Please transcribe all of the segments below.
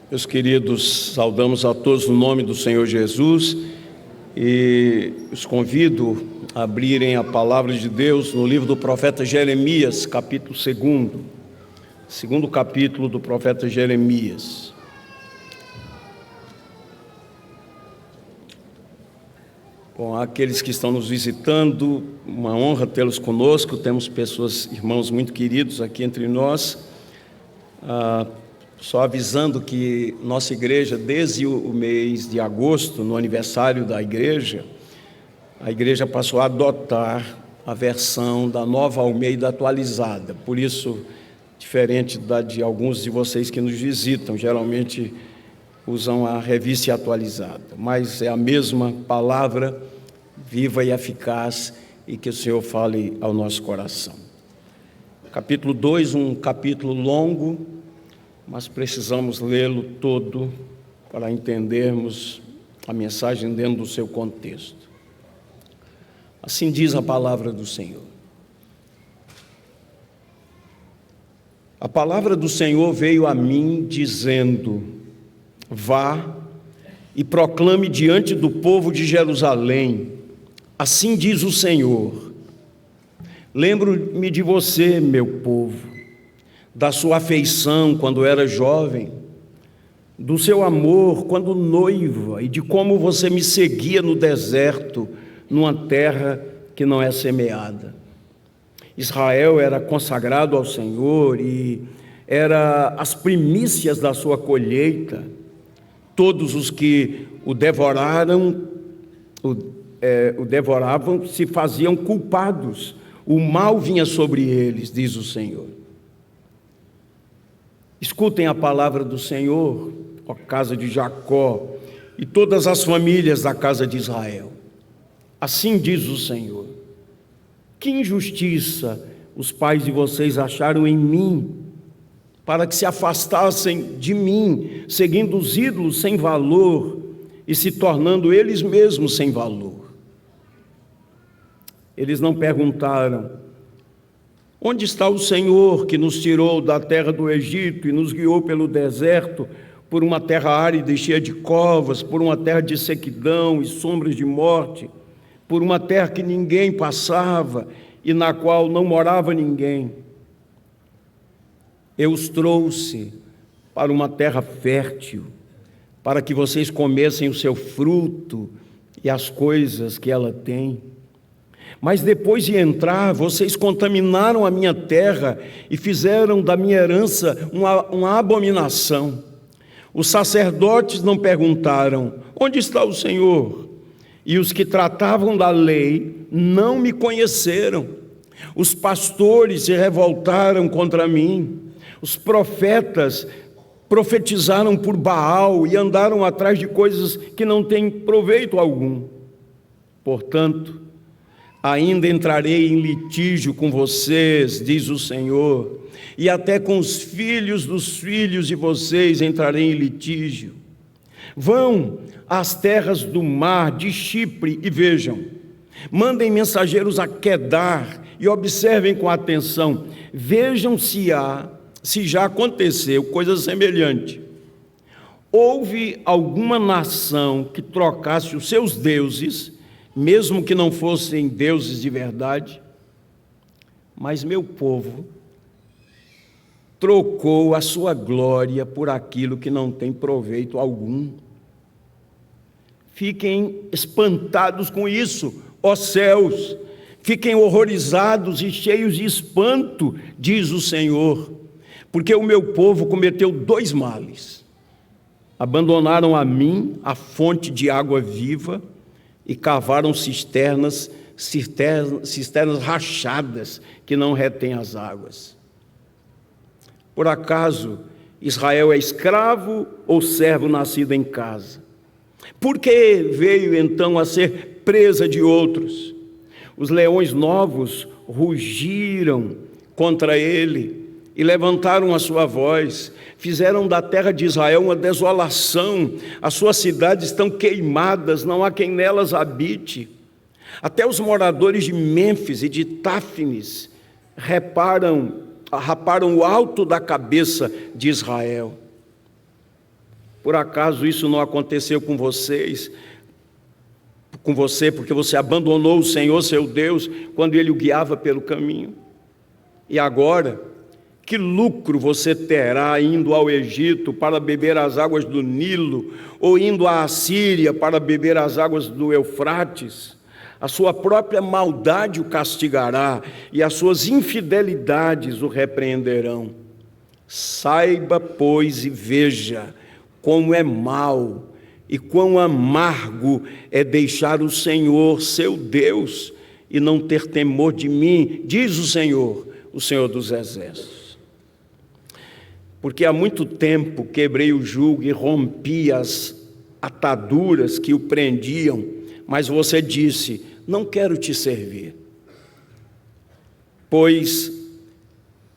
Meus queridos, saudamos a todos no nome do Senhor Jesus e os convido a abrirem a palavra de Deus no livro do profeta Jeremias, capítulo 2, segundo capítulo do profeta Jeremias. Bom, aqueles que estão nos visitando, uma honra tê-los conosco, temos pessoas, irmãos muito queridos aqui entre nós. Só avisando que nossa igreja, desde o mês de agosto, no aniversário da igreja, a igreja passou a adotar a versão da Nova Almeida atualizada. Por isso, diferente da de alguns de vocês que nos visitam, geralmente usam a revista atualizada. Mas é a mesma palavra, viva e eficaz, e que o Senhor fale ao nosso coração. Capítulo 2, um capítulo longo, mas precisamos lê-lo todo para entendermos a mensagem dentro do seu contexto. Assim diz a palavra do Senhor. A palavra do Senhor veio a mim dizendo: vá e proclame diante do povo de Jerusalém, assim diz o Senhor: lembro-me de você, meu povo, da sua afeição quando era jovem, do seu amor quando noiva e de como você me seguia no deserto, numa terra que não é semeada. Israel era consagrado ao Senhor e era as primícias da sua colheita. Todos os que o devoravam se faziam culpados. O mal vinha sobre eles, diz o Senhor. Escutem a palavra do Senhor, ó casa de Jacó, e todas as famílias da casa de Israel. Assim diz o Senhor: que injustiça os pais de vocês acharam em mim, para que se afastassem de mim, seguindo os ídolos sem valor e se tornando eles mesmos sem valor. Eles não perguntaram: onde está o Senhor que nos tirou da terra do Egito e nos guiou pelo deserto, por uma terra árida e cheia de covas, por uma terra de sequidão e sombras de morte, por uma terra que ninguém passava e na qual não morava ninguém? Eu os trouxe para uma terra fértil, para que vocês comessem o seu fruto e as coisas que ela tem. Mas depois de entrar, vocês contaminaram a minha terra e fizeram da minha herança uma abominação. Os sacerdotes não perguntaram: onde está o Senhor? E os que tratavam da lei não me conheceram. Os pastores se revoltaram contra mim. Os profetas profetizaram por Baal e andaram atrás de coisas que não têm proveito algum. Portanto, ainda entrarei em litígio com vocês, diz o Senhor, e até com os filhos dos filhos de vocês entrarei em litígio. Vão às terras do mar de Chipre e vejam. Mandem mensageiros a Quedar e observem com atenção. Vejam se já aconteceu coisa semelhante. Houve alguma nação que trocasse os seus deuses, mesmo que não fossem deuses de verdade? Mas meu povo trocou a sua glória por aquilo que não tem proveito algum. Fiquem espantados com isso, ó céus, fiquem horrorizados e cheios de espanto, diz o Senhor, porque o meu povo cometeu 2 males. Abandonaram a mim, a fonte de água viva, e cavaram cisternas rachadas que não retêm as águas. Por acaso Israel é escravo ou servo nascido em casa? Por que veio então a ser presa de outros? Os leões novos rugiram contra ele e levantaram a sua voz, fizeram da terra de Israel uma desolação, as suas cidades estão queimadas, não há quem nelas habite. Até os moradores de Mênfis e de Táfnis raparam o alto da cabeça de Israel. Por acaso isso não aconteceu com você, porque você abandonou o Senhor, seu Deus, quando Ele o guiava pelo caminho? E agora, que lucro você terá indo ao Egito para beber as águas do Nilo, ou indo à Assíria para beber as águas do Eufrates? A sua própria maldade o castigará, e as suas infidelidades o repreenderão. Saiba, pois, e veja como é mau e quão amargo é deixar o Senhor, seu Deus, e não ter temor de mim, diz o Senhor dos Exércitos. Porque há muito tempo quebrei o jugo e rompi as ataduras que o prendiam, mas você disse: não quero te servir. Pois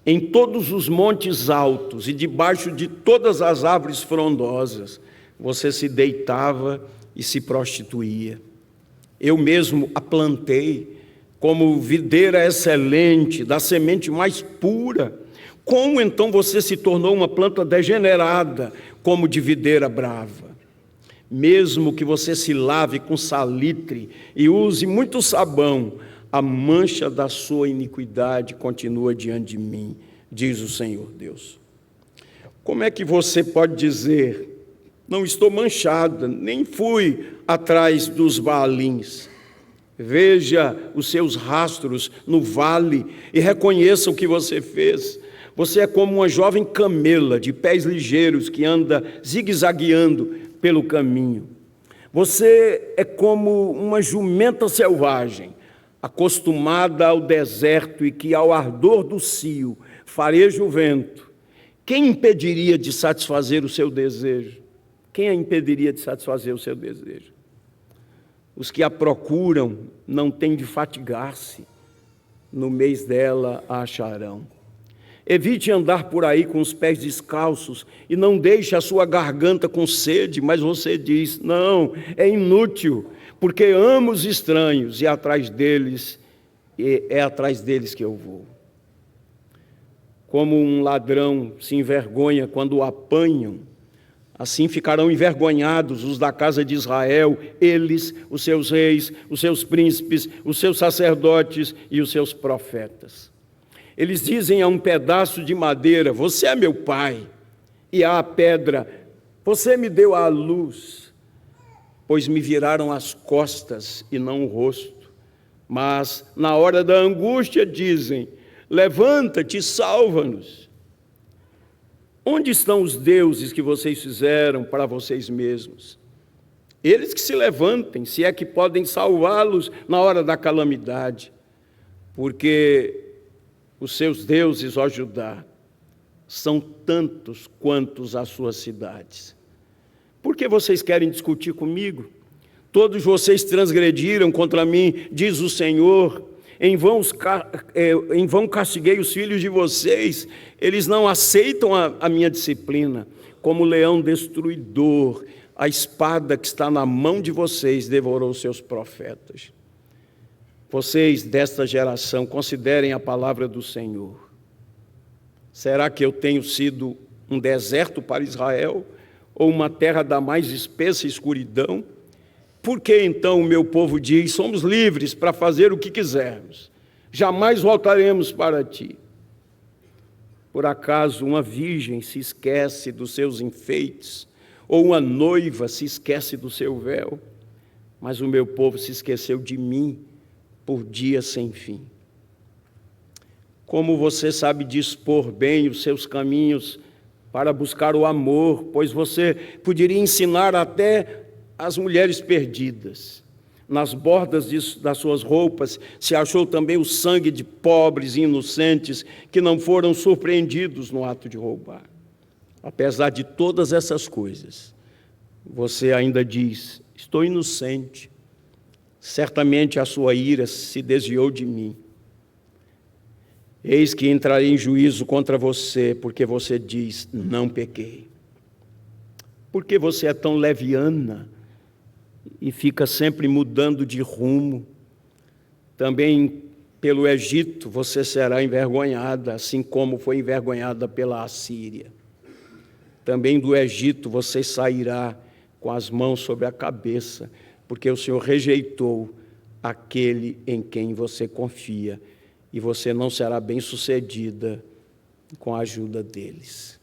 em todos os montes altos e debaixo de todas as árvores frondosas, você se deitava e se prostituía. Eu mesmo a plantei como videira excelente, da semente mais pura. Como então você se tornou uma planta degenerada, como de videira brava? Mesmo que você se lave com salitre e use muito sabão, a mancha da sua iniquidade continua diante de mim, diz o Senhor Deus. Como é que você pode dizer: não estou manchada, nem fui atrás dos Baalins? Veja os seus rastros no vale e reconheça o que você fez. Você é como uma jovem camela de pés ligeiros que anda zigue-zagueando pelo caminho. Você é como uma jumenta selvagem, acostumada ao deserto e que ao ardor do cio fareja o vento. Quem impediria de satisfazer o seu desejo? Quem a impediria de satisfazer o seu desejo? Os que a procuram não têm de fatigar-se, no mês dela a acharão. Evite andar por aí com os pés descalços e não deixe a sua garganta com sede, mas você diz: não, é inútil, porque amo os estranhos e é atrás deles que eu vou. Como um ladrão se envergonha quando o apanham, assim ficarão envergonhados os da casa de Israel, eles, os seus reis, os seus príncipes, os seus sacerdotes e os seus profetas. Eles dizem a um pedaço de madeira: você é meu pai, e à pedra: você me deu a luz. Pois me viraram as costas e não o rosto. Mas na hora da angústia dizem: levanta-te e salva-nos. Onde estão os deuses que vocês fizeram para vocês mesmos? Eles que se levantem, se é que podem salvá-los na hora da calamidade. Porque os seus deuses, ó Judá, são tantos quantos as suas cidades. Por que vocês querem discutir comigo? Todos vocês transgrediram contra mim, diz o Senhor. Em vão castiguei os filhos de vocês. Eles não aceitam a minha disciplina. Como leão destruidor, a espada que está na mão de vocês devorou seus profetas. Vocês desta geração considerem a palavra do Senhor. Será que eu tenho sido um deserto para Israel, ou uma terra da mais espessa escuridão? Por que então o meu povo diz: somos livres para fazer o que quisermos, jamais voltaremos para ti? Por acaso uma virgem se esquece dos seus enfeites, ou uma noiva se esquece do seu véu? Mas o meu povo se esqueceu de mim por dias sem fim. Como você sabe dispor bem os seus caminhos para buscar o amor, pois você poderia ensinar até as mulheres perdidas. Nas bordas das suas roupas se achou também o sangue de pobres e inocentes que não foram surpreendidos no ato de roubar. Apesar de todas essas coisas, você ainda diz: estou inocente. Certamente a sua ira se desviou de mim. Eis que entrarei em juízo contra você, porque você diz: não pequei. Por que você é tão leviana e fica sempre mudando de rumo? Também pelo Egito você será envergonhada, assim como foi envergonhada pela Assíria. também do Egito você sairá com as mãos sobre a cabeça, porque o Senhor rejeitou aquele em quem você confia, e você não será bem-sucedida com a ajuda deles.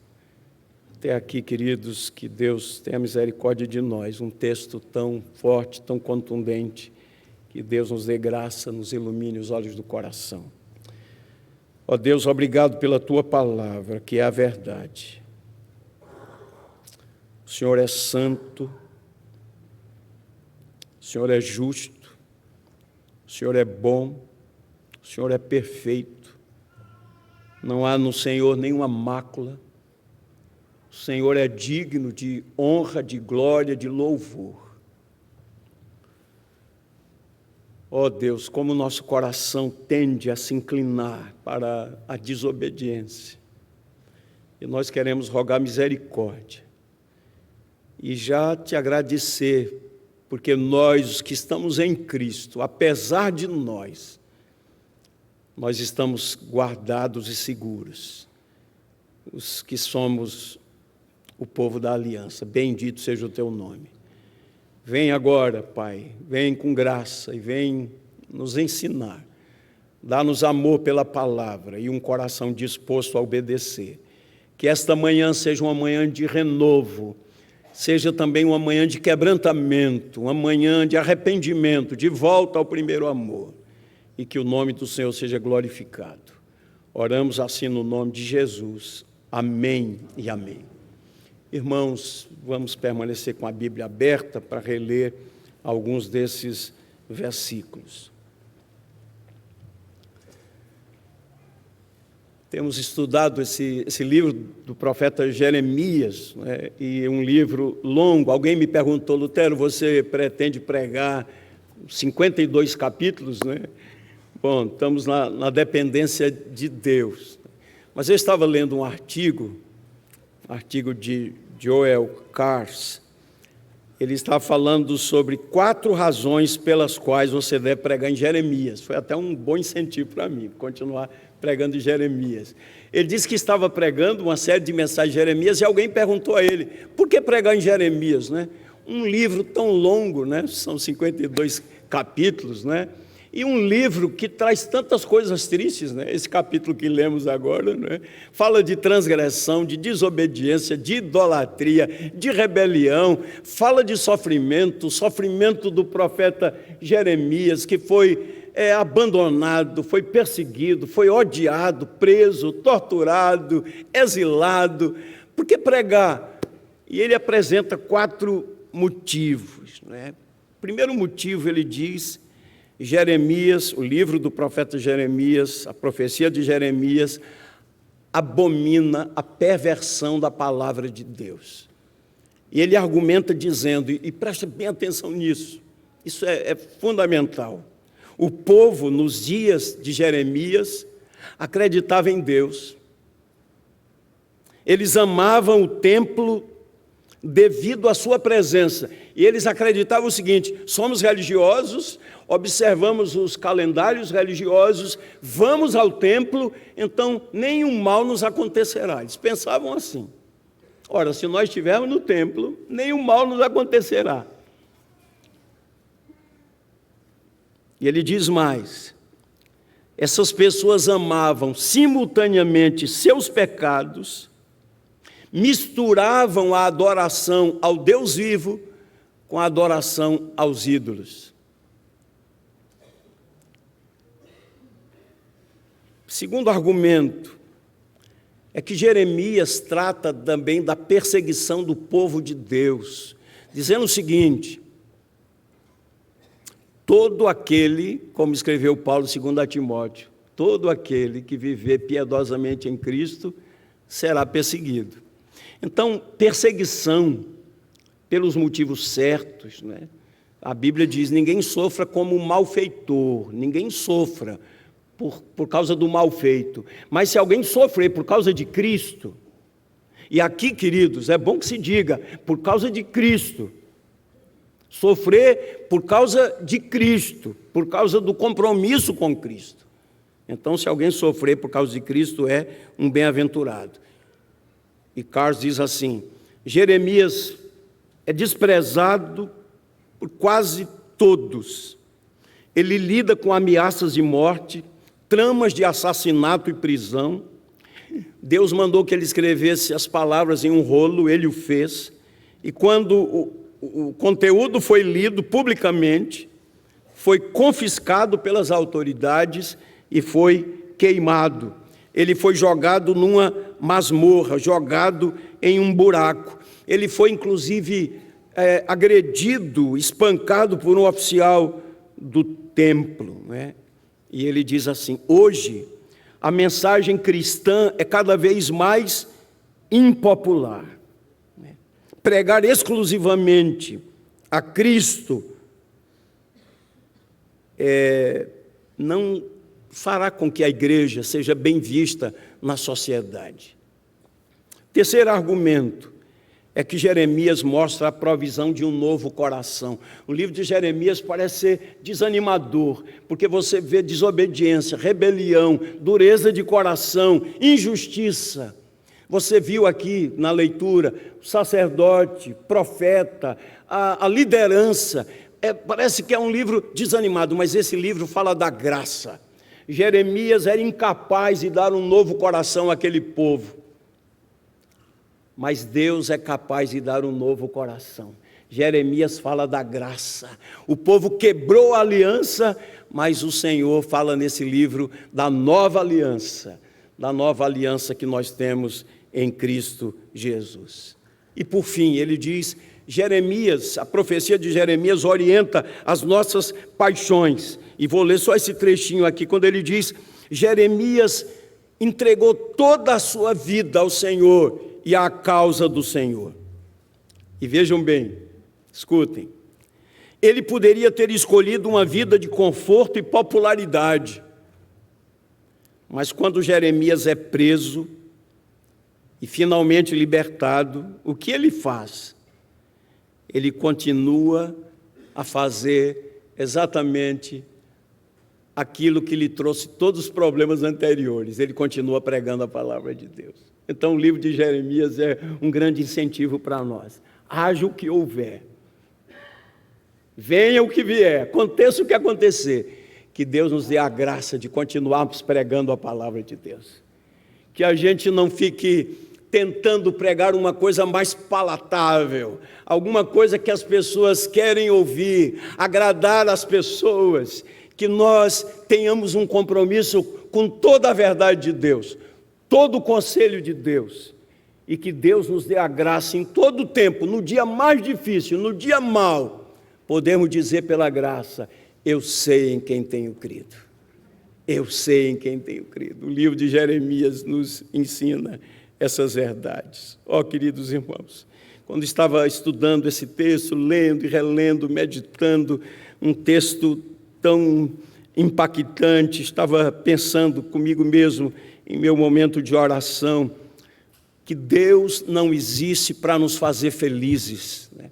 Até aqui, queridos, que Deus tenha misericórdia de nós, um texto tão forte, tão contundente, que Deus nos dê graça, nos ilumine os olhos do coração. Ó Deus, obrigado pela Tua palavra, que é a verdade. O Senhor é santo, o Senhor é justo, o Senhor é bom, o Senhor é perfeito. Não há no Senhor nenhuma mácula. O Senhor é digno de honra, de glória, de louvor. Ó Deus, como o nosso coração tende a se inclinar para a desobediência. E nós queremos rogar misericórdia. E já te agradecer, porque nós, os que estamos em Cristo, apesar de nós estamos guardados e seguros. Os que somos o povo da aliança, bendito seja o teu nome. Vem agora, Pai, vem com graça e vem nos ensinar. Dá-nos amor pela palavra e um coração disposto a obedecer. Que esta manhã seja uma manhã de renovo, seja também uma manhã de quebrantamento, uma manhã de arrependimento, de volta ao primeiro amor. E que o nome do Senhor seja glorificado. Oramos assim no nome de Jesus. Amém e amém. Irmãos, vamos permanecer com a Bíblia aberta para reler alguns desses versículos. Temos estudado esse livro do profeta Jeremias, né, e um livro longo. Alguém me perguntou, Lutero, você pretende pregar 52 capítulos? Né? Bom, estamos na dependência de Deus. Mas eu estava lendo um artigo de Joel Kars. Ele está falando sobre 4 razões pelas quais você deve pregar em Jeremias. Foi até um bom incentivo para mim, continuar pregando em Jeremias. Ele disse que estava pregando uma série de mensagens de Jeremias e alguém perguntou a ele, por que pregar em Jeremias, né? Um livro tão longo, né? São 52 capítulos, né? E um livro que traz tantas coisas tristes, né? Esse capítulo que lemos agora, né? Fala de transgressão, de desobediência, de idolatria, de rebelião, fala de sofrimento, sofrimento do profeta Jeremias, que foi abandonado, foi perseguido, foi odiado, preso, torturado, exilado. Por que pregar? E ele apresenta 4 motivos, né? Primeiro motivo, ele diz, Jeremias, o livro do profeta Jeremias, a profecia de Jeremias, abomina a perversão da palavra de Deus. E ele argumenta dizendo, e preste bem atenção nisso, isso é fundamental. O povo, nos dias de Jeremias, acreditava em Deus. Eles amavam o templo devido à sua presença. E eles acreditavam o seguinte, somos religiosos, observamos os calendários religiosos, vamos ao templo, então nenhum mal nos acontecerá. Eles pensavam assim. Ora, se nós estivermos no templo, nenhum mal nos acontecerá. E ele diz mais, essas pessoas amavam simultaneamente seus pecados, misturavam a adoração ao Deus vivo com a adoração aos ídolos. Segundo argumento, é que Jeremias trata também da perseguição do povo de Deus, dizendo o seguinte, todo aquele, como escreveu Paulo 2 a Timóteo, todo aquele que viver piedosamente em Cristo será perseguido. Então, perseguição pelos motivos certos, né? A Bíblia diz, ninguém sofra como malfeitor, ninguém sofra por causa do mal feito. Mas se alguém sofrer por causa de Cristo, e aqui, queridos, é bom que se diga, por causa de Cristo, sofrer por causa de Cristo, por causa do compromisso com Cristo. Então, se alguém sofrer por causa de Cristo, é um bem-aventurado. E Carlos diz assim, Jeremias é desprezado por quase todos. Ele lida com ameaças de morte, tramas de assassinato e prisão. Deus mandou que ele escrevesse as palavras em um rolo, ele o fez. E quando o conteúdo foi lido publicamente, foi confiscado pelas autoridades e foi queimado. Ele foi jogado numa masmorra, jogado em um buraco. Ele foi, inclusive, agredido, espancado por um oficial do templo, né? E ele diz assim: hoje a mensagem cristã é cada vez mais impopular. Pregar exclusivamente a Cristo não fará com que a igreja seja bem vista na sociedade. Terceiro argumento é que Jeremias mostra a provisão de um novo coração. O livro de Jeremias parece ser desanimador, porque você vê desobediência, rebelião, dureza de coração, injustiça. Você viu aqui na leitura o sacerdote, profeta, a liderança. Parece que é um livro desanimado, mas esse livro fala da graça. Jeremias era incapaz de dar um novo coração àquele povo. Mas Deus é capaz de dar um novo coração. Jeremias fala da graça. O povo quebrou a aliança, mas o Senhor fala nesse livro da nova aliança que nós temos em Cristo Jesus. E por fim, ele diz, Jeremias, a profecia de Jeremias orienta as nossas paixões. E vou ler só esse trechinho aqui, quando ele diz, Jeremias entregou toda a sua vida ao Senhor e à causa do Senhor. E vejam bem, escutem, ele poderia ter escolhido uma vida de conforto e popularidade, mas quando Jeremias é preso e finalmente libertado, o que ele faz? Ele continua a fazer exatamente aquilo que lhe trouxe todos os problemas anteriores. Ele continua pregando a palavra de Deus. Então o livro de Jeremias é um grande incentivo para nós. Haja o que houver, venha o que vier, aconteça o que acontecer, que Deus nos dê a graça de continuarmos pregando a palavra de Deus. Que a gente não fique tentando pregar uma coisa mais palatável, alguma coisa que as pessoas querem ouvir, agradar as pessoas, que nós tenhamos um compromisso com toda a verdade de Deus, todo o conselho de Deus, e que Deus nos dê a graça em todo o tempo, no dia mais difícil, no dia mau, podemos dizer pela graça, eu sei em quem tenho crido, eu sei em quem tenho crido. O livro de Jeremias nos ensina essas verdades. Ó, queridos irmãos, quando estava estudando esse texto, lendo e relendo, meditando, um texto tão impactante, estava pensando comigo mesmo, em meu momento de oração, que Deus não existe para nos fazer felizes, né?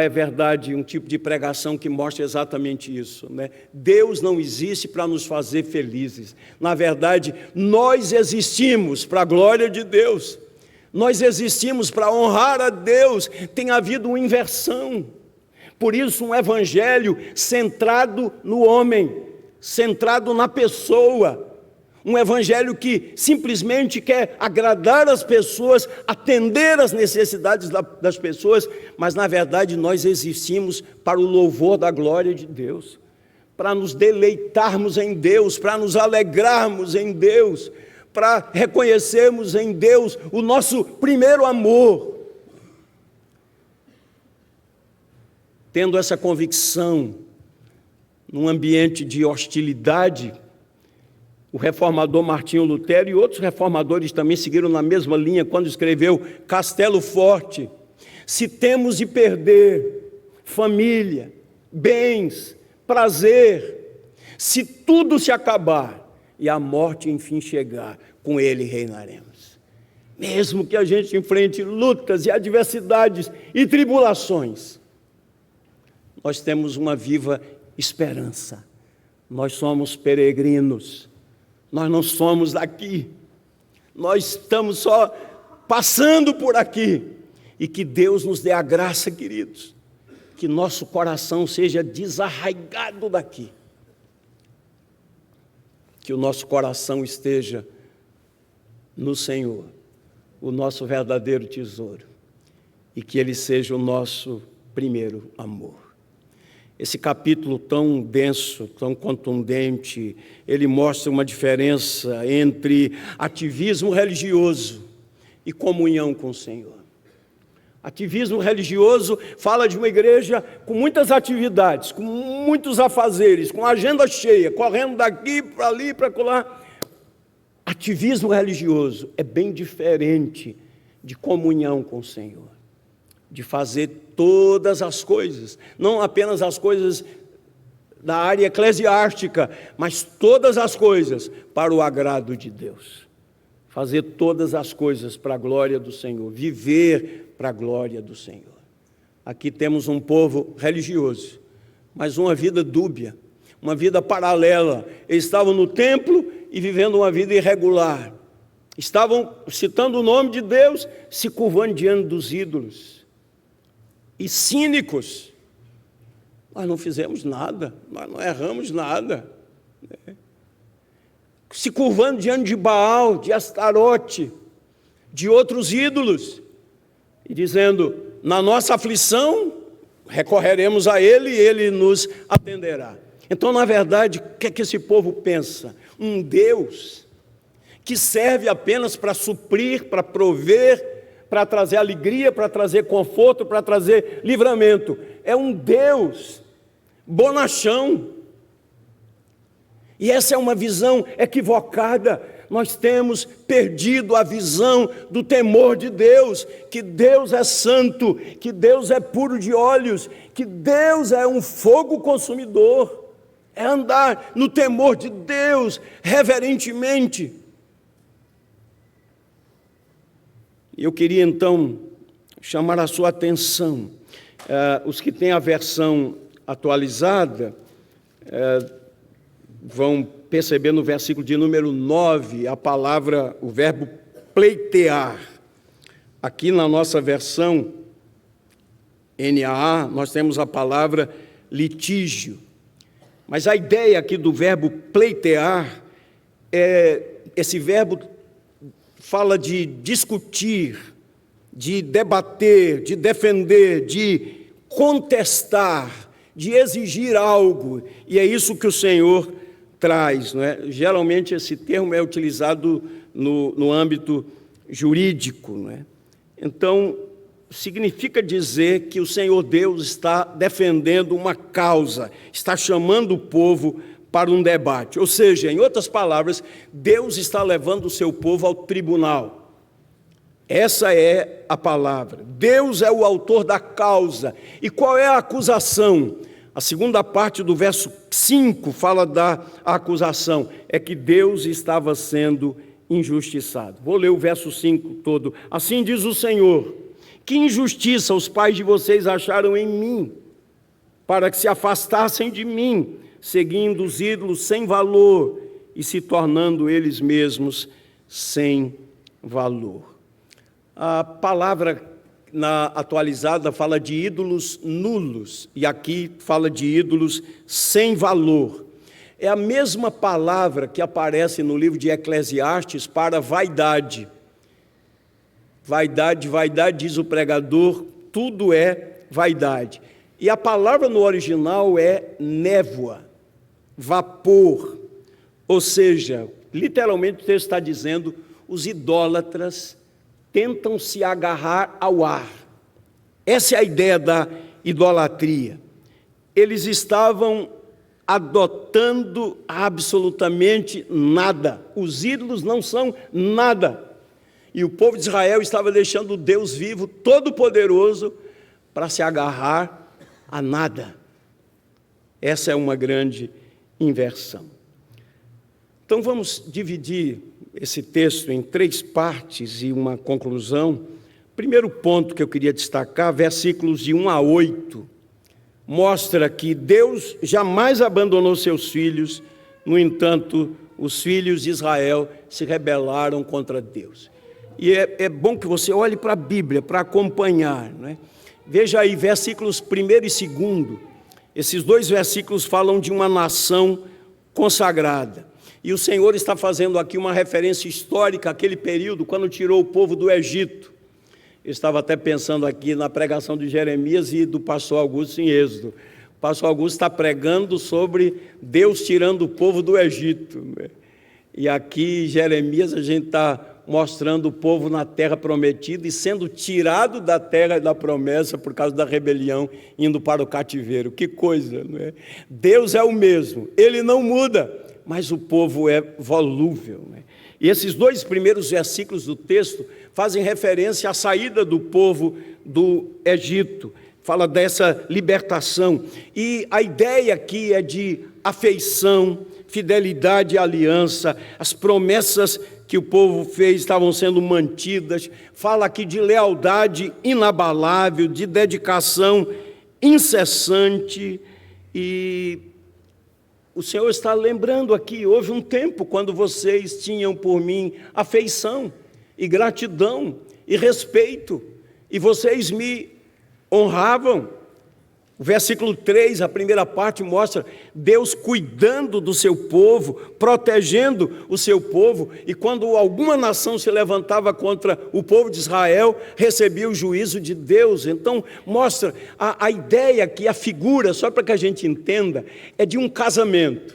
É verdade, um tipo de pregação que mostra exatamente isso, né? Deus não existe para nos fazer felizes. Na verdade, nós existimos para a glória de Deus. Nós existimos para honrar a Deus. Tem havido uma inversão. Por isso, um evangelho centrado no homem, centrado na pessoa. Um evangelho que simplesmente quer agradar as pessoas, atender às necessidades das pessoas, mas na verdade nós existimos para o louvor da glória de Deus, para nos deleitarmos em Deus, para nos alegrarmos em Deus, para reconhecermos em Deus o nosso primeiro amor. Tendo essa convicção, num ambiente de hostilidade, o reformador Martinho Lutero e outros reformadores também seguiram na mesma linha quando escreveu Castelo Forte. Se temos de perder família, bens, prazer, se tudo se acabar e a morte enfim chegar, com ele reinaremos. Mesmo que a gente enfrente lutas e adversidades e tribulações, nós temos uma viva esperança. Nós somos peregrinos. Nós não somos daqui, nós estamos só passando por aqui, e que Deus nos dê a graça, queridos, que nosso coração seja desarraigado daqui, que o nosso coração esteja no Senhor, o nosso verdadeiro tesouro, e que Ele seja o nosso primeiro amor. Esse capítulo tão denso, tão contundente, ele mostra uma diferença entre ativismo religioso e comunhão com o Senhor. Ativismo religioso fala de uma igreja com muitas atividades, com muitos afazeres, com agenda cheia, correndo daqui para ali, para acolá. Ativismo religioso é bem diferente de comunhão com o Senhor, de fazer todas as coisas, não apenas as coisas da área eclesiástica, mas todas as coisas para o agrado de Deus. Fazer todas as coisas para a glória do Senhor, viver para a glória do Senhor. Aqui temos um povo religioso, mas uma vida dúbia, uma vida paralela. Eles estavam no templo e vivendo uma vida irregular. Estavam citando o nome de Deus, se curvando diante dos ídolos. E cínicos. Nós não fizemos nada, nós não erramos nada. Se curvando diante de Baal, de Astarote, de outros ídolos, e dizendo, na nossa aflição, recorreremos a Ele e Ele nos atenderá. Então, na verdade, o que é que esse povo pensa? Um Deus que serve apenas para suprir, para prover, para trazer alegria, para trazer conforto, para trazer livramento. É um Deus bonachão. E essa é uma visão equivocada. Nós temos perdido a visão do temor de Deus, que Deus é santo, que Deus é puro de olhos, que Deus é um fogo consumidor. É andar no temor de Deus, reverentemente. Eu queria então chamar a sua atenção. Os que têm a versão atualizada vão perceber no versículo de número 9 a palavra, o verbo pleitear. Aqui na nossa versão NAA nós temos a palavra litígio. Mas a ideia aqui do verbo pleitear, esse verbo fala de discutir, de debater, de defender, de contestar, de exigir algo. E é isso que o Senhor traz, não é? Geralmente esse termo é utilizado no âmbito jurídico, não é? Então, significa dizer que o Senhor Deus está defendendo uma causa, está chamando o povo para um debate. Ou seja, em outras palavras, Deus está levando o seu povo ao tribunal. Essa é a palavra. Deus é o autor da causa. E qual é a acusação? A segunda parte do verso 5 fala da acusação, é que Deus estava sendo injustiçado. Vou ler o verso 5 todo. Assim diz o Senhor: que injustiça os pais de vocês acharam em mim, para que se afastassem de mim, seguindo os ídolos sem valor e se tornando eles mesmos sem valor. A palavra na atualizada fala de ídolos nulos, e aqui fala de ídolos sem valor. É a mesma palavra que aparece no livro de Eclesiastes para vaidade. Vaidade, vaidade, diz o pregador, tudo é vaidade. E a palavra no original é névoa, vapor. Ou seja, literalmente o texto está dizendo, os idólatras tentam se agarrar ao ar. Essa é a ideia da idolatria. Eles estavam adotando absolutamente nada. Os ídolos não são nada. E o povo de Israel estava deixando o Deus vivo, todo-poderoso, para se agarrar a nada. Essa é uma grande inversão. Então vamos dividir esse texto em 3 partes e uma conclusão. Primeiro ponto que eu queria destacar, versículos de 1 a 8, mostra que Deus jamais abandonou seus filhos, no entanto, os filhos de Israel se rebelaram contra Deus. e é bom que você olhe para a Bíblia para acompanhar, né? Veja aí, versículos 1 e 2. Esses dois versículos falam de uma nação consagrada. E o Senhor está fazendo aqui uma referência histórica àquele período, quando tirou o povo do Egito. Eu estava até pensando aqui na pregação de Jeremias e do pastor Augusto em Êxodo. O pastor Augusto está pregando sobre Deus tirando o povo do Egito, né? E aqui, em Jeremias, a gente está mostrando o povo na terra prometida e sendo tirado da terra da promessa por causa da rebelião, indo para o cativeiro. Que coisa, não é? Deus é o mesmo, Ele não muda, mas o povo é volúvel, né? E esses dois primeiros versículos do texto fazem referência à saída do povo do Egito. Fala dessa libertação. E a ideia aqui é de afeição, fidelidade e aliança. As promessas que o povo fez estavam sendo mantidas. Fala aqui de lealdade inabalável, de dedicação incessante. E o Senhor está lembrando aqui, houve um tempo quando vocês tinham por mim afeição e gratidão e respeito, e vocês me honravam. O versículo 3, a primeira parte, mostra Deus cuidando do seu povo, protegendo o seu povo, e quando alguma nação se levantava contra o povo de Israel, recebia o juízo de Deus. Então mostra a ideia aqui, a figura, só para que a gente entenda, é de um casamento.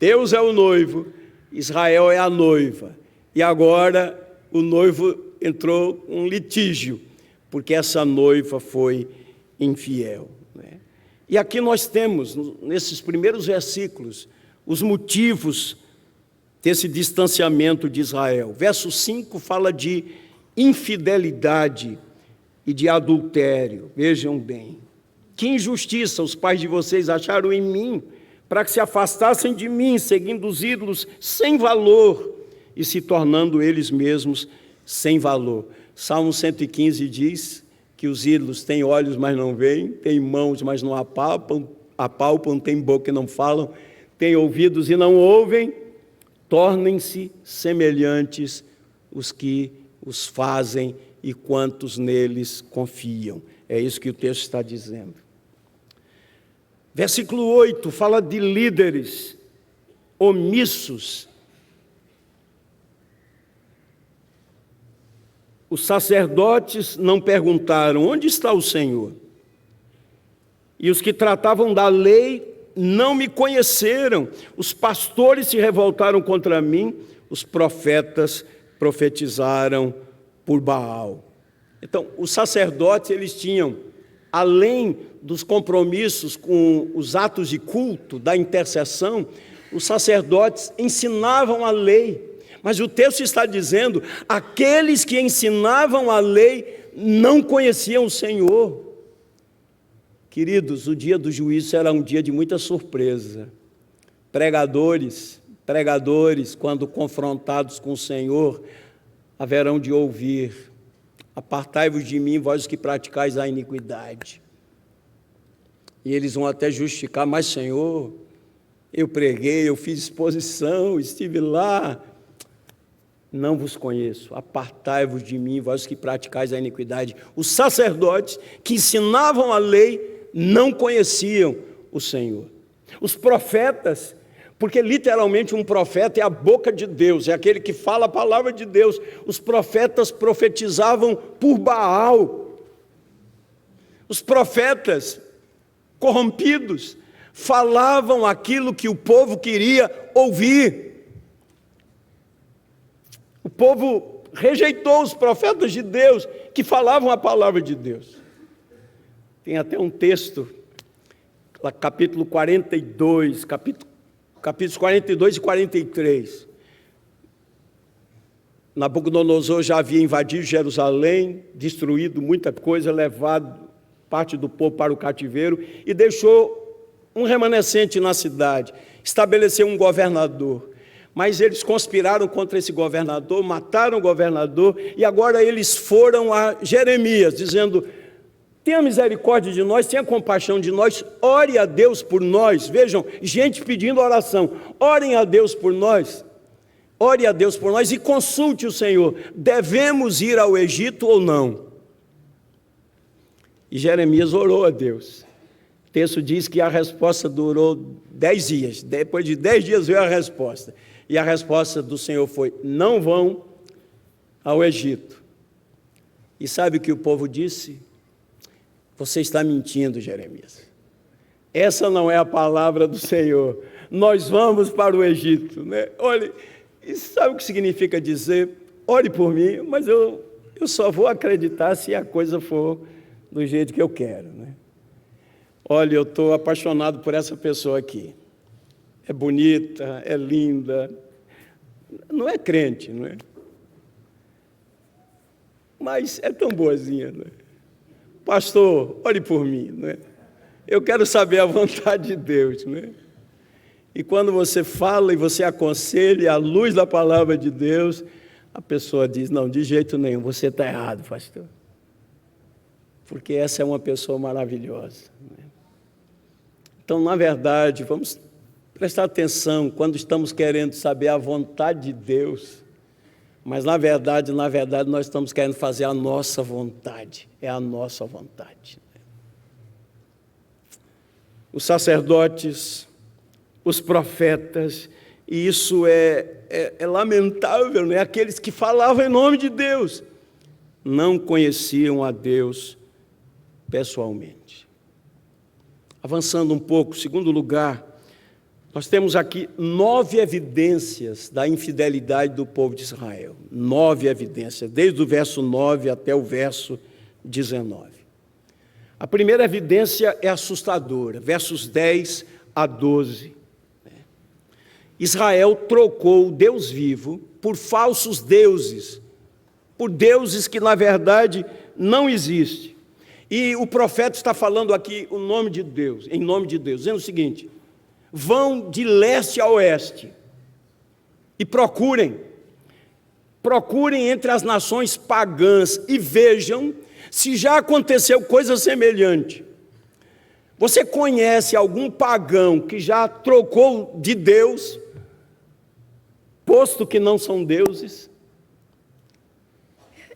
Deus é o noivo, Israel é a noiva, e agora o noivo entrou em um litígio, porque essa noiva foi infiel. E aqui nós temos, nesses primeiros versículos, os motivos desse distanciamento de Israel. Verso 5 fala de infidelidade e de adultério. Vejam bem, que injustiça os pais de vocês acharam em mim, para que se afastassem de mim, seguindo os ídolos sem valor e se tornando eles mesmos sem valor. Salmo 115 diz que os ídolos têm olhos, mas não veem, têm mãos, mas não apalpam, têm boca e não falam, têm ouvidos e não ouvem, tornem-se semelhantes os que os fazem e quantos neles confiam. É isso que o texto está dizendo. Versículo 8 fala de líderes omissos. Os sacerdotes não perguntaram: onde está o Senhor? E os que tratavam da lei não me conheceram. Os pastores se revoltaram contra mim, os profetas profetizaram por Baal. Então, os sacerdotes, eles tinham, além dos compromissos com os atos de culto, da intercessão, os sacerdotes ensinavam a lei. Mas o texto está dizendo, aqueles que ensinavam a lei não conheciam o Senhor. Queridos, o dia do juízo será um dia de muita surpresa. Pregadores, quando confrontados com o Senhor, haverão de ouvir: apartai-vos de mim, vós que praticais a iniquidade. E eles vão até justificar: mas Senhor, eu preguei, eu fiz exposição, estive lá. Não vos conheço, apartai-vos de mim, vós que praticais a iniquidade. Os sacerdotes que ensinavam a lei não conheciam o Senhor. Os profetas, porque literalmente um profeta é a boca de Deus, é aquele que fala a palavra de Deus. Os profetas profetizavam por Baal. Os profetas corrompidos falavam aquilo que o povo queria ouvir. O povo rejeitou os profetas de Deus que falavam a palavra de Deus. Tem até um texto, capítulo 42, capítulos 42 e 43. Nabucodonosor já havia invadido Jerusalém, destruído muita coisa, levado parte do povo para o cativeiro e deixou um remanescente na cidade, estabeleceu um governador. Mas eles conspiraram contra esse governador, mataram o governador, e agora eles foram a Jeremias, dizendo: tenha misericórdia de nós, tenha compaixão de nós, ore a Deus por nós. Vejam, gente pedindo oração, orem a Deus por nós. ore a Deus por nós e consulte o Senhor, devemos ir ao Egito ou não? E Jeremias orou a Deus. O texto diz que a resposta durou 10 dias. Depois de 10 dias veio a resposta. E a resposta do Senhor foi: não vão ao Egito. E sabe o que o povo disse? Você está mentindo, Jeremias. Essa não é a palavra do Senhor. Nós vamos para o Egito, né? Olha, e sabe o que significa dizer: ore por mim, mas eu só vou acreditar se a coisa for do jeito que eu quero, né? Olha, eu estou apaixonado por essa pessoa aqui. É bonita, é linda, não é crente, não é? Mas é tão boazinha, não é? Pastor, ore por mim, não é? Eu quero saber a vontade de Deus, não é? E quando você fala e você aconselha à luz da palavra de Deus, a pessoa diz: não, de jeito nenhum, você está errado, pastor. Porque essa é uma pessoa maravilhosa, né? Então, na verdade, vamos prestar atenção quando estamos querendo saber a vontade de Deus, mas na verdade, nós estamos querendo fazer a nossa vontade, é a nossa vontade. Os sacerdotes, os profetas, e isso é lamentável, né? Aqueles que falavam em nome de Deus, não conheciam a Deus pessoalmente. Avançando um pouco, segundo lugar, nós temos aqui 9 evidências da infidelidade do povo de Israel. 9 evidências, desde o verso 9 até o verso 19. A primeira evidência é assustadora, versos 10 a 12. Israel trocou o Deus vivo por falsos deuses, por deuses que na verdade não existem. E o profeta está falando aqui em nome de Deus, dizendo o seguinte: vão de leste a oeste e procurem entre as nações pagãs e vejam se já aconteceu coisa semelhante. Você conhece algum pagão que já trocou de Deus, posto que não são deuses?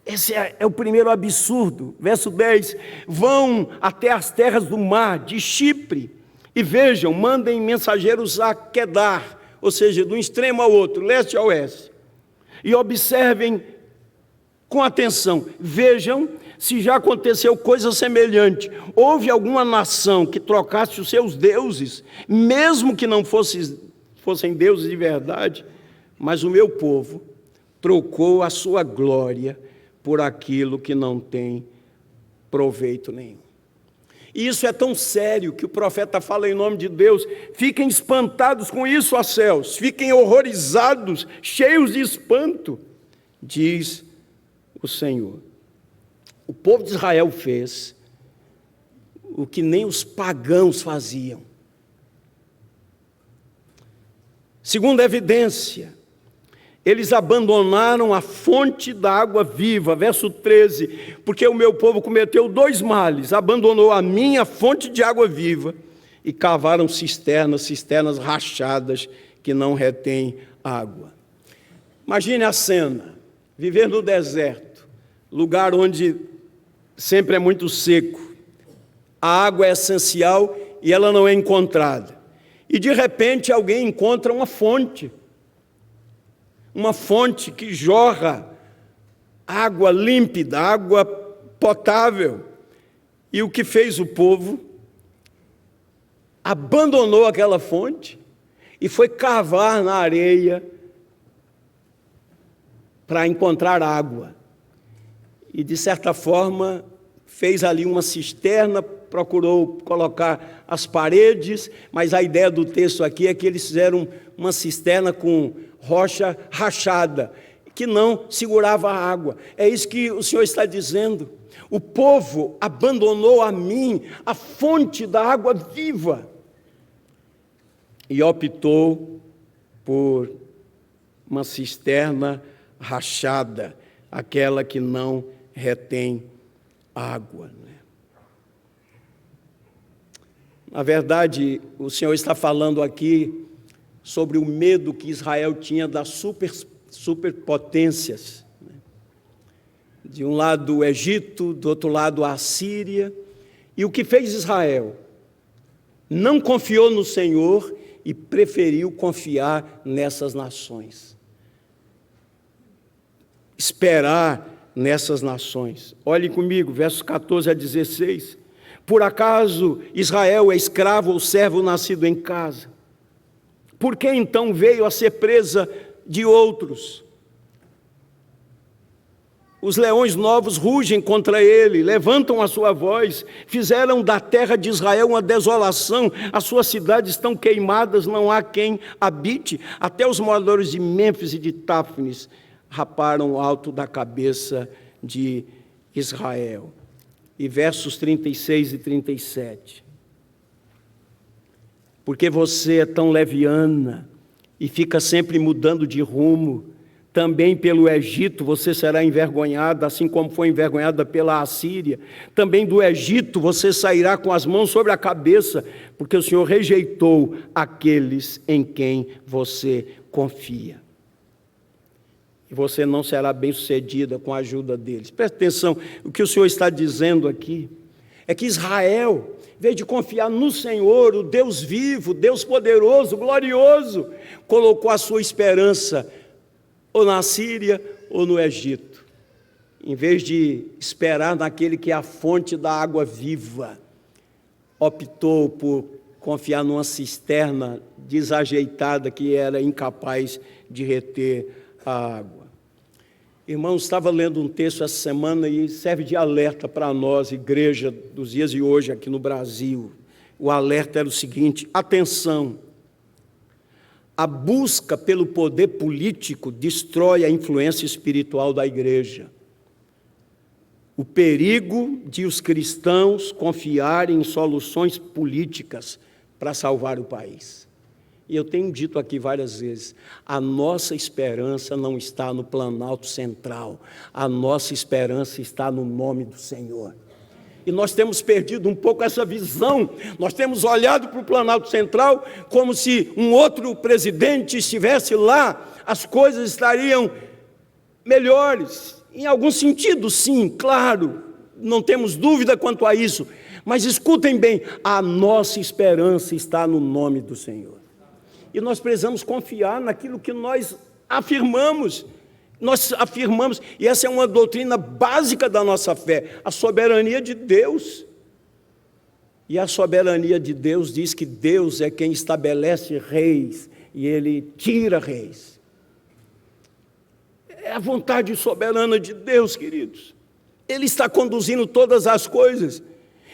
Esse é o primeiro absurdo. Verso 10: vão até as terras do mar, de Chipre, e vejam, mandem mensageiros a Quedar, ou seja, de um extremo ao outro, leste a oeste, e observem com atenção, vejam se já aconteceu coisa semelhante. Houve alguma nação que trocasse os seus deuses, mesmo que não fossem deuses de verdade, mas o meu povo trocou a sua glória por aquilo que não tem proveito nenhum. E isso é tão sério que o profeta fala em nome de Deus: fiquem espantados com isso, ó céus, fiquem horrorizados, cheios de espanto, diz o Senhor. O povo de Israel fez o que nem os pagãos faziam. Segunda evidência, eles abandonaram a fonte da água viva, verso 13, porque o meu povo cometeu 2 males, abandonou a minha fonte de água viva e cavaram cisternas rachadas que não retêm água. Imagine a cena: viver no deserto, lugar onde sempre é muito seco, a água é essencial e ela não é encontrada, e de repente alguém encontra uma fonte que jorra água límpida, água potável. E o que fez o povo? Abandonou aquela fonte e foi cavar na areia para encontrar água. E, de certa forma, fez ali uma cisterna, procurou colocar as paredes, mas a ideia do texto aqui é que eles fizeram uma cisterna com rocha rachada, que não segurava a água. É isso que o Senhor está dizendo: o povo abandonou a mim, a fonte da água viva, e optou por uma cisterna rachada, aquela que não retém água. Na verdade, o Senhor está falando aqui sobre o medo que Israel tinha da superpotências. De um lado o Egito, do outro lado a Assíria. E o que fez Israel? Não confiou no Senhor e preferiu confiar nessas nações. Esperar nessas nações. Olhe comigo, versos 14 a 16. Por acaso Israel é escravo ou servo nascido em casa? Por que então veio a ser presa de outros? Os leões novos rugem contra ele, levantam a sua voz, fizeram da terra de Israel uma desolação, as suas cidades estão queimadas, não há quem habite, até os moradores de Mênfis e de Táfnis raparam o alto da cabeça de Israel. E versos 36 e 37. Porque você é tão leviana e fica sempre mudando de rumo, também pelo Egito você será envergonhada, assim como foi envergonhada pela Assíria. Também do Egito você sairá com as mãos sobre a cabeça, porque o Senhor rejeitou aqueles em quem você confia. E você não será bem-sucedida com a ajuda deles. Preste atenção, o que o Senhor está dizendo aqui é que Israel, em vez de confiar no Senhor, o Deus vivo, Deus poderoso, glorioso, colocou a sua esperança ou na Síria ou no Egito, em vez de esperar naquele que é a fonte da água viva, optou por confiar numa cisterna desajeitada que era incapaz de reter a água. Irmãos, estava lendo um texto essa semana e serve de alerta para nós, igreja dos dias de hoje aqui no Brasil. O alerta era o seguinte: atenção, a busca pelo poder político destrói a influência espiritual da igreja. O perigo de os cristãos confiarem em soluções políticas para salvar o país. E eu tenho dito aqui várias vezes, a nossa esperança não está no Planalto Central, a nossa esperança está no nome do Senhor. E nós temos perdido um pouco essa visão, nós temos olhado para o Planalto Central como se um outro presidente estivesse lá, as coisas estariam melhores. Em algum sentido, sim, claro, não temos dúvida quanto a isso, mas escutem bem, a nossa esperança está no nome do Senhor. E nós precisamos confiar naquilo que nós afirmamos, e essa é uma doutrina básica da nossa fé, a soberania de Deus. E a soberania de Deus diz que Deus é quem estabelece reis, e Ele tira reis. É a vontade soberana de Deus, queridos. Ele está conduzindo todas as coisas,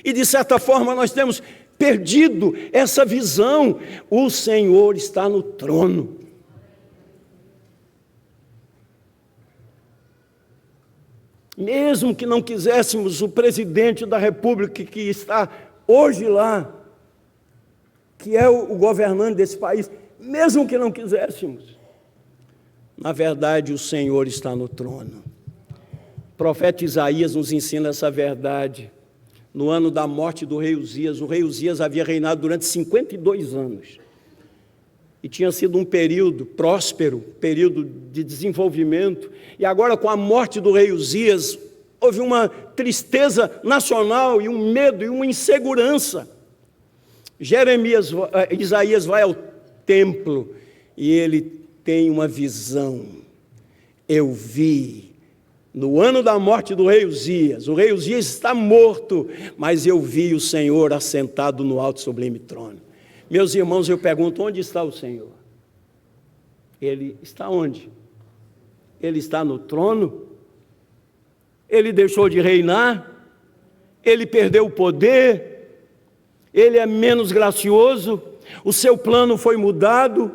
e de certa forma nós temos perdido essa visão. O Senhor está no trono. Mesmo que não quiséssemos o presidente da República que está hoje lá, que é o governante desse país, mesmo que não quiséssemos, na verdade o Senhor está no trono. O profeta Isaías nos ensina essa verdade. No ano da morte do rei Uzias, o rei Uzias havia reinado durante 52 anos. E tinha sido um período próspero, período de desenvolvimento. E agora, com a morte do rei Uzias, houve uma tristeza nacional e um medo e uma insegurança. Isaías vai ao templo e ele tem uma visão. Eu vi, no ano da morte do rei Uzias, o rei Uzias está morto, mas eu vi o Senhor assentado no alto sublime trono. Meus irmãos, eu pergunto, onde está o Senhor? Ele está onde? Ele está no trono? Ele deixou de reinar? Ele perdeu o poder? Ele é menos gracioso? O seu plano foi mudado?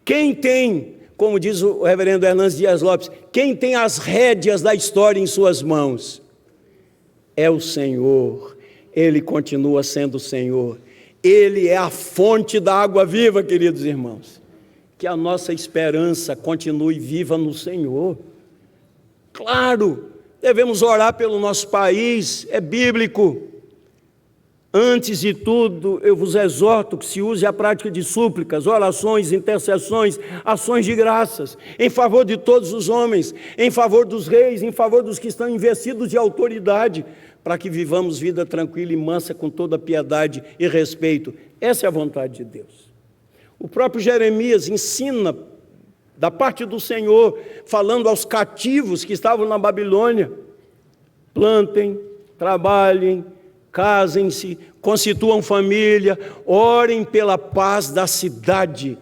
Quem tem, como diz o reverendo Hernandes Dias Lopes, quem tem as rédeas da história em suas mãos? É o Senhor. Ele continua sendo o Senhor. Ele é a fonte da água viva, queridos irmãos. Que a nossa esperança continue viva no Senhor. Claro, devemos orar pelo nosso país, é bíblico. Antes de tudo, eu vos exorto que se use a prática de súplicas, orações, intercessões, ações de graças, em favor de todos os homens, em favor dos reis, em favor dos que estão investidos de autoridade, para que vivamos vida tranquila e mansa com toda piedade e respeito. Essa é a vontade de Deus. O próprio Jeremias ensina, da parte do Senhor, falando aos cativos que estavam na Babilônia: plantem, trabalhem, casem-se, constituam família, orem pela paz da cidade.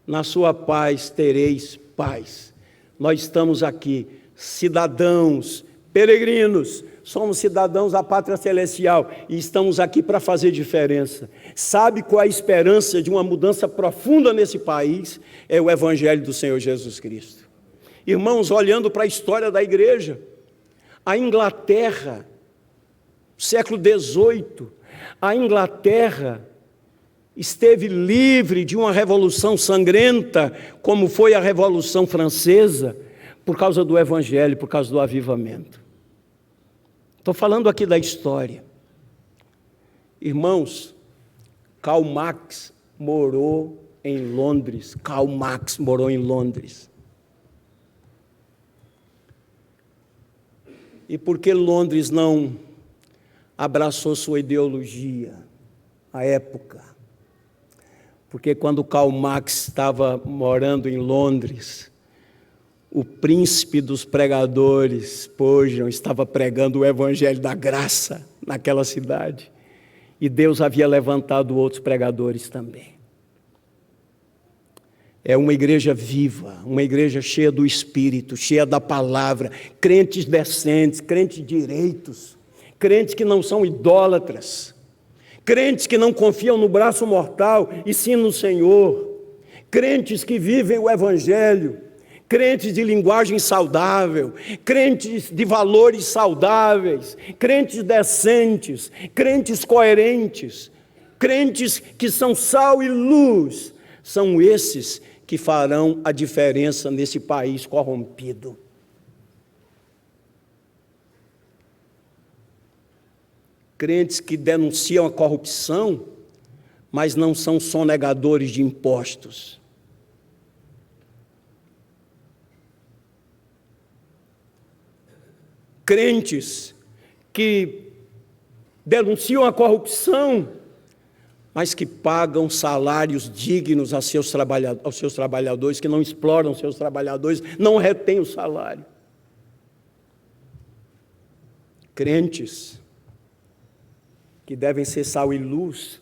Na sua paz tereis paz. Nós estamos aqui, cidadãos, peregrinos, somos cidadãos da pátria celestial e estamos aqui para fazer diferença. Sabe qual é a esperança de uma mudança profunda nesse país? É o Evangelho do Senhor Jesus Cristo. Irmãos, olhando para a história da igreja, a Inglaterra, século XVIII, a Inglaterra esteve livre de uma revolução sangrenta, como foi a Revolução Francesa, por causa do Evangelho, por causa do avivamento. Estou falando aqui da história. Irmãos, Karl Marx morou em Londres. Karl Marx morou em Londres. E por que Londres não abraçou sua ideologia à época? Porque quando Karl Marx estava morando em Londres, o príncipe dos pregadores, Spurgeon, estava pregando o evangelho da graça naquela cidade. E Deus havia levantado outros pregadores também. É uma igreja viva, uma igreja cheia do Espírito, cheia da palavra, crentes decentes, crentes direitos, crentes que não são idólatras, crentes que não confiam no braço mortal e sim no Senhor, crentes que vivem o Evangelho, crentes de linguagem saudável, crentes de valores saudáveis, crentes decentes, crentes coerentes, crentes que são sal e luz. São esses que farão a diferença nesse país corrompido. Crentes que denunciam a corrupção, mas não são sonegadores de impostos. Crentes que denunciam a corrupção, mas que pagam salários dignos aos seus trabalhadores, que não exploram seus trabalhadores, não retêm o salário. Crentes que devem ser sal e luz,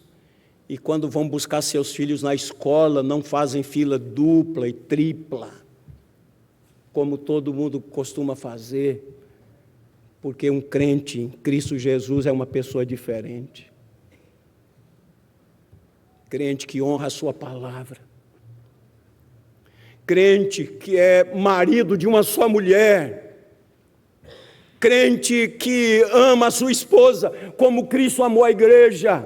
e quando vão buscar seus filhos na escola, não fazem fila dupla e tripla, como todo mundo costuma fazer, porque um crente em Cristo Jesus é uma pessoa diferente. Crente que honra a sua palavra. Crente que é marido de uma só mulher. Crente que ama a sua esposa como Cristo amou a igreja.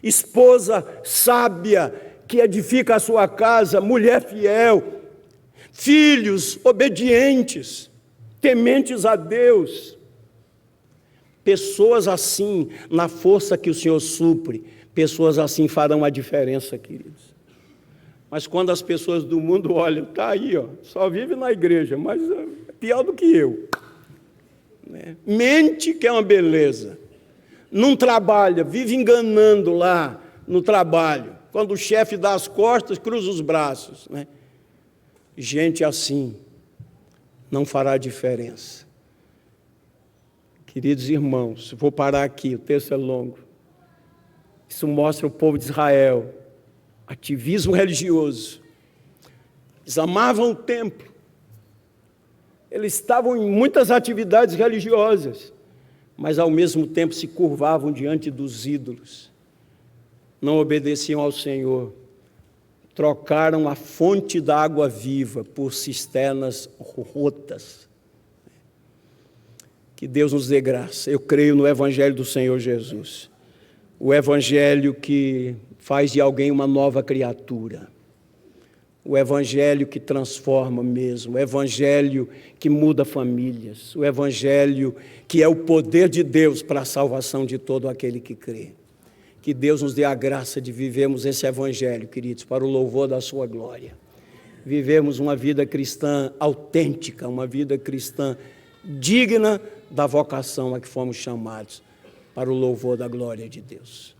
Esposa sábia que edifica a sua casa, mulher fiel. Filhos obedientes, tementes a Deus. Pessoas assim, na força que o Senhor supre, pessoas assim farão a diferença, queridos. Mas quando as pessoas do mundo olham, está aí, ó, só vive na igreja, mas é pior do que eu. Né? Mente que é uma beleza. Não trabalha, vive enganando lá no trabalho. Quando o chefe dá as costas, cruza os braços. Né? Gente assim não fará diferença. Queridos irmãos, vou parar aqui, o texto é longo. Isso mostra o povo de Israel, ativismo religioso. Eles amavam o templo. Eles estavam em muitas atividades religiosas, mas ao mesmo tempo se curvavam diante dos ídolos. Não obedeciam ao Senhor. Trocaram a fonte da água viva por cisternas rotas. Que Deus nos dê graça. Eu creio no Evangelho do Senhor Jesus. O Evangelho que faz de alguém uma nova criatura. O Evangelho que transforma mesmo. O Evangelho que muda famílias. O Evangelho que é o poder de Deus para a salvação de todo aquele que crê. Que Deus nos dê a graça de vivermos esse evangelho, queridos, para o louvor da sua glória. Vivemos uma vida cristã autêntica, uma vida cristã digna da vocação a que fomos chamados, para o louvor da glória de Deus.